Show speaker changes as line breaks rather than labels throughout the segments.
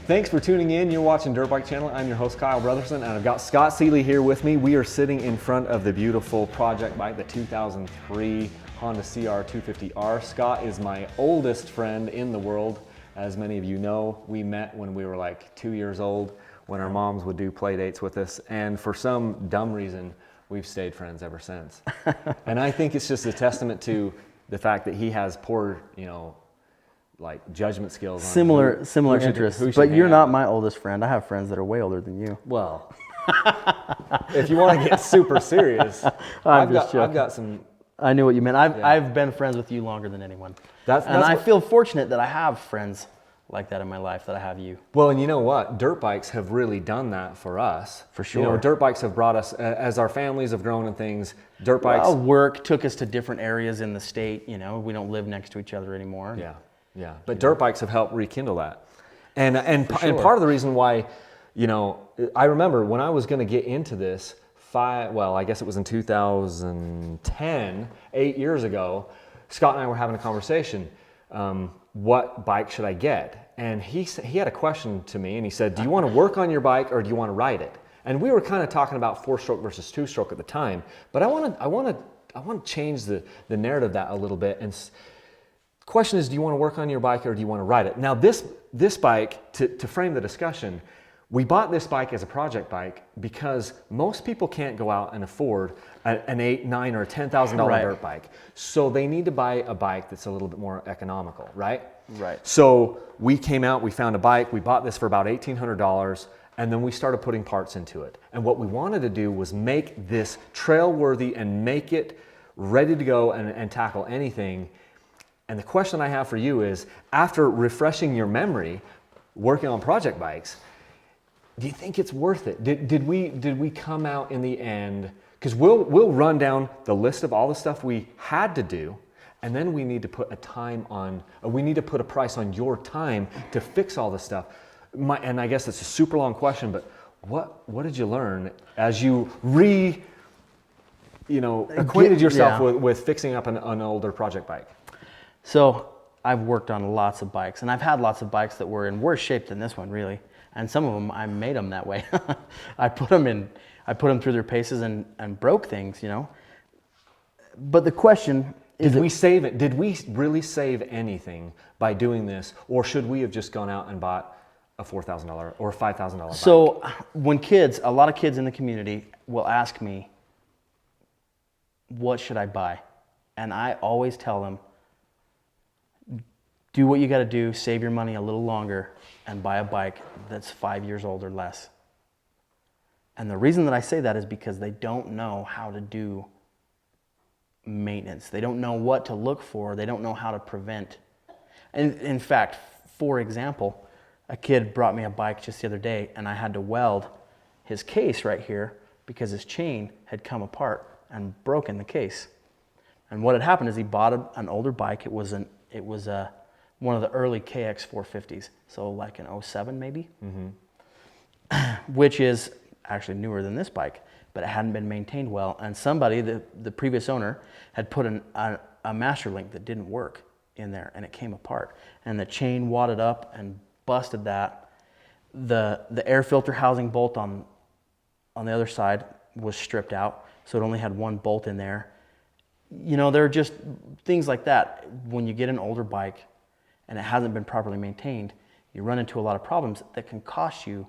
Thanks for tuning in. You're watching Dirt Bike Channel. I'm your host, Kyle Brotherson, and I've got Scott Seeley here with me. We are sitting in front of the beautiful project bike, the 2003 Honda CR250R. Scott is my oldest friend in the world. As many of you know, we met when we were like 2 years old, when our moms would do play dates with us, and for some dumb reason, we've stayed friends ever since. And I think it's just a testament to the fact that he has poor, like judgment skills.
Similar interests, but you're not my oldest friend. I have friends that are way older than you.
Well, if you want to get super serious, I've got some.
I knew what you meant. I've been friends with you longer than anyone. I feel fortunate that I have friends like that in my life, that I have you.
Well, and you know what? Dirt bikes have really done that for us.
For sure.
Dirt bikes have brought us, as our families have grown and things, dirt bikes.
Well, work took us to different areas in the state. We don't live next to each other anymore.
Yeah. But dirt bikes have helped rekindle that. And part of the reason why, I remember when I was going to get into this, I guess it was in 2010, 8 years ago, Scott and I were having a conversation. What bike should I get? And he had a question to me, and he said, do you want to work on your bike or do you want to ride it? And we were kind of talking about 4-stroke versus 2-stroke at the time, but I want to change the narrative that a little bit. And the question is, do you want to work on your bike or do you want to ride it? Now this bike, to frame the discussion, we bought this bike as a project bike because most people can't go out and afford an $8,000, $9,000, or $10,000 dirt bike. So they need to buy a bike that's a little bit more economical, right?
Right.
So we came out, we found a bike, we bought this for about $1,800, and then we started putting parts into it. And what we wanted to do was make this trail worthy and make it ready to go and tackle anything. And the question I have for you is, after refreshing your memory, working on project bikes, do you think it's worth it? Did we come out in the end? Because we'll run down the list of all the stuff we had to do, and then we need to put a price on your time to fix all this stuff. And I guess it's a super long question, but what did you learn as you acquainted yourself with fixing up an older project bike? So
I've worked on lots of bikes, and I've had lots of bikes that were in worse shape than this one, really. And some of them, I made them that way. I put them through their paces and broke things, But the question is,
did we save it? Did we really save anything by doing this? Or should we have just gone out and bought a $4,000 or $5,000 bike?
So when a lot of kids in the community will ask me, what should I buy? And I always tell them, do what you got to do, save your money a little longer, and buy a bike that's 5 years old or less. And the reason that I say that is because they don't know how to do maintenance. They don't know what to look for. They don't know how to prevent. And in fact, for example, a kid brought me a bike just the other day, and I had to weld his case right here because his chain had come apart and broken the case. And what had happened is he bought an older bike. It was one of the early KX 450s, so like an 07 maybe, which is actually newer than this bike, but it hadn't been maintained well. And somebody, the previous owner, had put a master link that didn't work in there, and it came apart. And the chain wadded up and busted that. The air filter housing bolt on the other side was stripped out, so it only had one bolt in there. There are just things like that. When you get an older bike and it hasn't been properly maintained, you run into a lot of problems that can cost you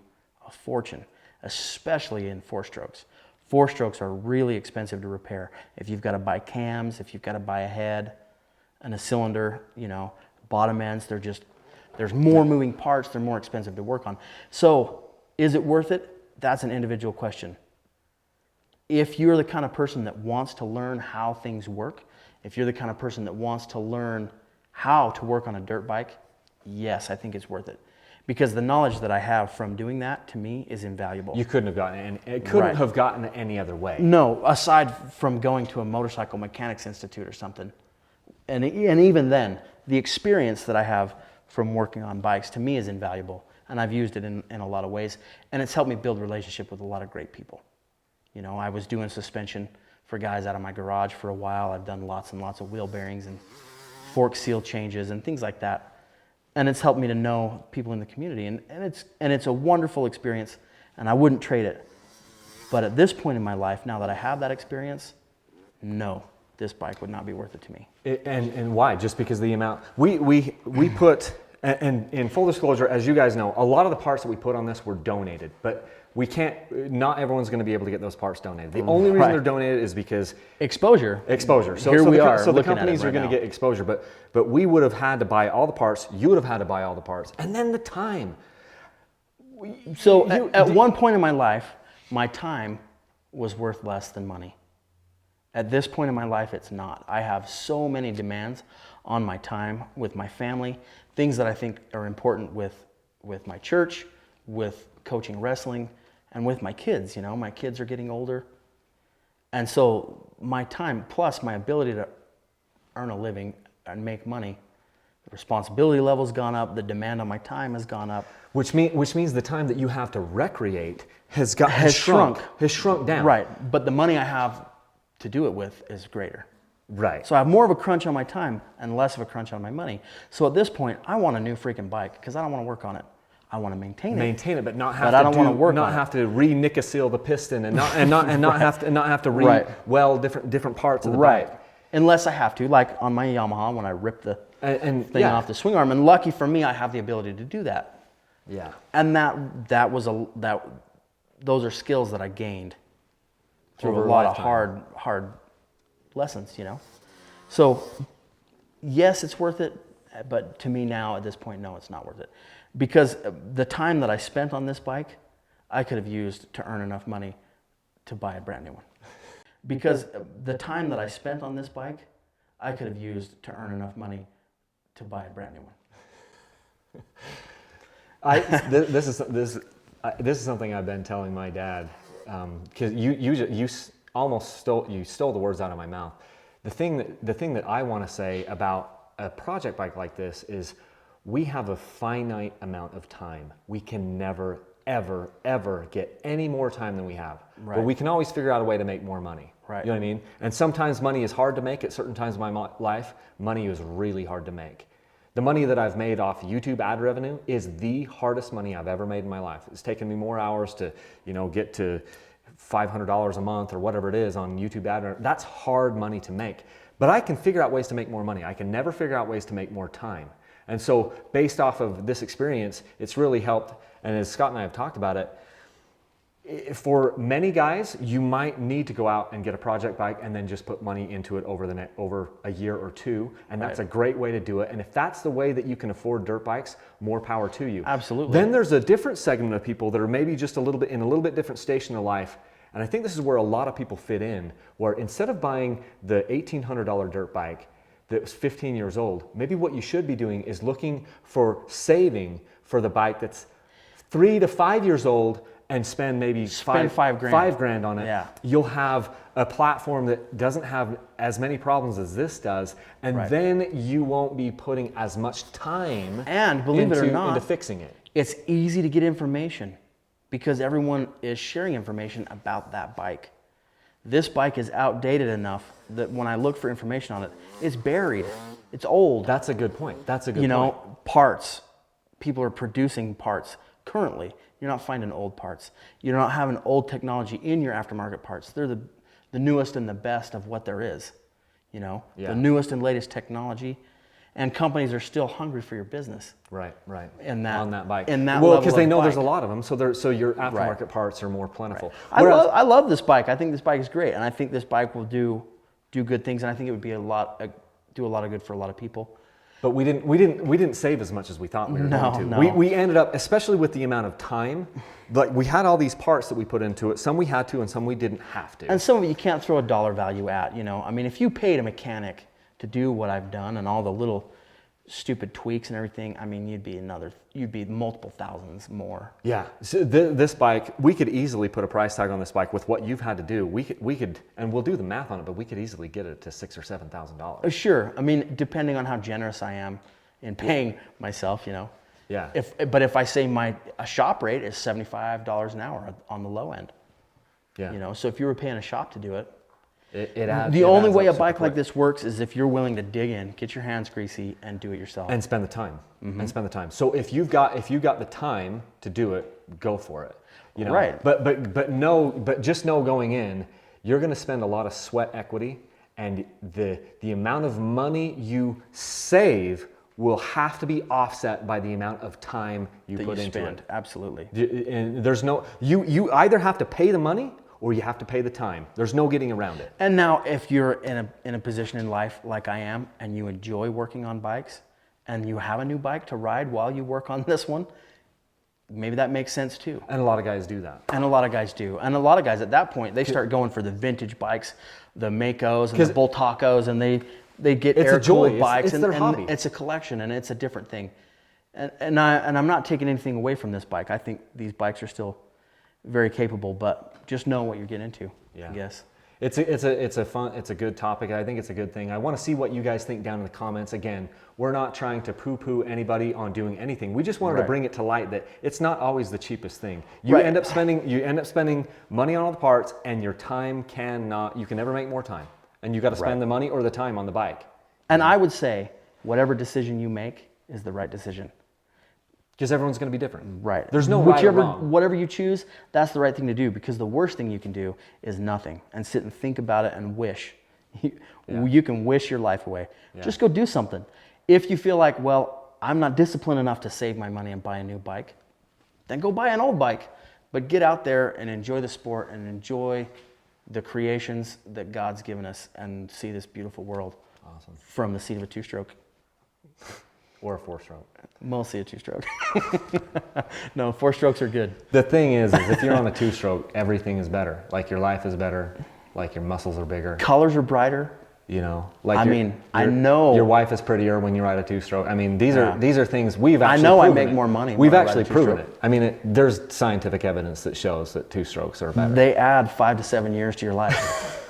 a fortune, especially in 4-strokes. 4-strokes are really expensive to repair. If you've got to buy cams, if you've got to buy a head and a cylinder, bottom ends, there's more moving parts, they're more expensive to work on. So is it worth it? That's an individual question. If you're the kind of person that wants to learn how things work, if you're the kind of person that wants to learn how to work on a dirt bike, yes, I think it's worth it. Because the knowledge that I have from doing that, to me, is invaluable.
You couldn't have gotten have gotten it any other way.
No, aside from going to a motorcycle mechanics institute or something. And even then, the experience that I have from working on bikes, to me, is invaluable. And I've used it in a lot of ways. And it's helped me build a relationship with a lot of great people. I was doing suspension for guys out of my garage for a while. I've done lots and lots of wheel bearings and fork seal changes and things like that. and it's helped me to know people in the community, and it's a wonderful experience, and I wouldn't trade it. But at this point in my life, now that I have that experience, no, this bike would not be worth it to me.
And why? Just because the amount we put, and in full disclosure, as you guys know, a lot of the parts that we put on this were donated, but we can't. Not everyone's going to be able to get those parts donated. The only reason they're donated is because
exposure.
So
here we are.
So the
looking at it
companies are
right
going to
now.
get exposure, but we would have had to buy all the parts. You would have had to buy all the parts, and then the time.
So at one point in my life, my time was worth less than money. At this point in my life, it's not. I have so many demands on my time with my family, things that I think are important with my church, with coaching wrestling, and with my kids. You know, my kids are getting older. And so my time, plus my ability to earn a living and make money, the responsibility level's gone up, the demand on my time has gone up.
Which means the time that you have to recreate has shrunk down.
Right, but the money I have to do it with is greater.
Right.
So I have more of a crunch on my time and less of a crunch on my money. So at this point, I want a new freaking bike because I don't want to work on it. I want to maintain it,
but not have
but
to
I don't want to work
not
on
have to re-nickel the piston and not have to re-weld different parts of the bike.
Unless I have to, like on my Yamaha when I rip the thing off the swing arm. And lucky for me, I have the ability to do that.
Yeah.
And those are skills that I gained through
Over
a lot
lifetime.
of hard lessons, you know. So yes, it's worth it, but to me now at this point, no, it's not worth it. Because the time that I spent on this bike, I could have used to earn enough money to buy a brand new one. Because the time that I spent on this bike, I could have used to earn enough money to buy a brand new one.
This is something I've been telling my dad, because you almost stole the words out of my mouth. The thing that I want to say about a project bike like this is we have a finite amount of time. We can never, ever, ever get any more time than we have.
Right.
But we can always figure out a way to make more money.
Right.
You know what I mean? And sometimes money is hard to make. At certain times in my life, money is really hard to make. The money that I've made off YouTube ad revenue is the hardest money I've ever made in my life. It's taken me more hours to, get to $500 a month or whatever it is on YouTube ad revenue. That's hard money to make. But I can figure out ways to make more money. I can never figure out ways to make more time. And so based off of this experience, it's really helped. And as Scott and I have talked about it, for many guys, you might need to go out and get a project bike and then just put money into it over a year or two. And that's a great way to do it. And if that's the way that you can afford dirt bikes, more power to you.
Absolutely.
Then there's a different segment of people that are maybe just a little bit different station of life. And I think this is where a lot of people fit in, where instead of buying the $1,800 dirt bike that was 15 years old, maybe what you should be doing is looking for saving for the bike that's 3 to 5 years old and spend maybe five grand on it.
Yeah.
You'll have a platform that doesn't have as many problems as this does, and then you won't be putting as much time
and believe it or not,
into fixing it.
It's easy to get information because everyone is sharing information about that bike. This bike is outdated enough that when I look for information on it, it's buried. It's old.
That's a good point. That's a good point.
Parts. People are producing parts currently. You're not finding old parts. You're not having old technology in your aftermarket parts. They're the newest and the best of what there is. The newest and latest technology. And companies are still hungry for your business.
Right.
On that
bike.
Well,
because they know there's a lot of them, so your aftermarket parts are more plentiful.
Right. I love this bike. I think this bike is great, and I think this bike will do good things, and I think it would be do a lot of good for a lot of people.
But we didn't save as much as we thought we were going to.
No.
We ended up, especially with the amount of time, like we had all these parts that we put into it. Some we had to, and some we didn't have to.
And some of it you can't throw a dollar value at. I mean, if you paid a mechanic to do what I've done and all the little stupid tweaks and everything, I mean, you'd be multiple thousands more.
Yeah, so this bike, we could easily put a price tag on this bike with what you've had to do. We could, and we'll do the math on it, but we could easily get it to $6,000 or $7,000.
Sure, I mean, depending on how generous I am in paying myself,
Yeah.
But if I say a shop rate is $75 an hour on the low end,
Yeah.
So if you were paying a shop to do it, The only way a bike like this works is if you're willing to dig in, get your hands greasy, and do it yourself.
And spend the time. And spend the time. So if you've got the time to do it, go for it. You know?
Right.
But just know going in, you're going to spend a lot of sweat equity, and the amount of money you save will have to be offset by the amount of time you put into it.
Absolutely.
And there's no, you either have to pay the money or you have to pay the time. There's no getting around it.
And now if you're in a position in life like I am, and you enjoy working on bikes, and you have a new bike to ride while you work on this one, maybe that makes sense too.
And a lot of guys do that.
And a lot of guys do. And a lot of guys at that point, they start going for the vintage bikes, the Makos and the Bultacos, and they get air-cooled bikes.
It's their hobby.
It's a collection, and it's a different thing. And I'm not taking anything away from this bike. I think these bikes are still very capable, but just know what you're getting into, I guess.
It's a good topic. I think it's a good thing. I want to see what you guys think down in the comments. Again, we're not trying to poo-poo anybody on doing anything. We just wanted to bring it to light that it's not always the cheapest thing. You end up spending money on all the parts, and your time you can never make more time. And you got to spend the money or the time on the bike.
And I would say whatever decision you make is the right decision.
Because everyone's going to be different.
Right.
There's no right or wrong.
Whatever you choose, that's the right thing to do, because the worst thing you can do is nothing and sit and think about it and wish. You can wish your life away. Yeah. Just go do something. If you feel like, well, I'm not disciplined enough to save my money and buy a new bike, then go buy an old bike. But get out there and enjoy the sport and enjoy the creations that God's given us and see this beautiful world from the seat of a two-stroke.
Or a four-stroke.
Mostly a two-stroke. No, four strokes are good.
The thing is if you're on a two-stroke, everything is better. Like your life is better. Like your muscles are bigger.
Colors are brighter.
You know, like
I know
your wife is prettier when you ride a two-stroke. I mean, these are things we've actually. I know
I make more money.
We've actually proven it. I mean, there's scientific evidence that shows that two-strokes are better.
They add 5 to 7 years to your life.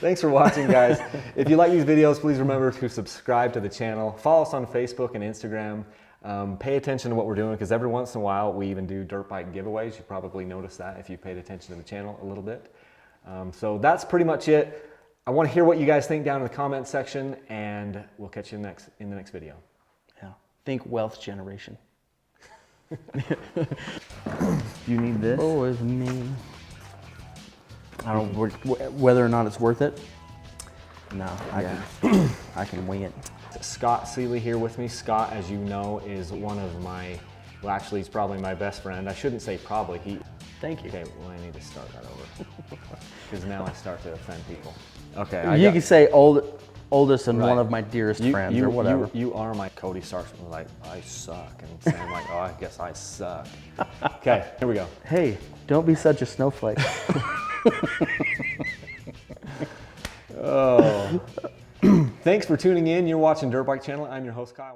Thanks for watching, guys. If you like these videos, please remember to subscribe to the channel. Follow us on Facebook and Instagram. Pay attention to what we're doing, because every once in a while we even do dirt bike giveaways. You probably noticed that if you paid attention to the channel a little bit. So that's pretty much it. I want to hear what you guys think down in the comment section, and we'll catch you in the next video.
Yeah. Think wealth generation. You need this? Oh, it's me. I don't know whether or not it's worth it. No, I can wing it.
Scott Seeley here with me. Scott, as you know, is one of my, well, actually, he's probably my best friend. I shouldn't say probably.
Thank you.
Okay, well, I need to start that over, because now I start to offend people. Okay.
You can say oldest and one of my dearest friends, or whatever.
You are my. Cody starts with like, I suck, and Sam like, oh, I guess I suck. Okay, here we go.
Hey, don't be such a snowflake.
Oh. Thanks for tuning in. You're watching Dirt Bike Channel. I'm your host, Kyle.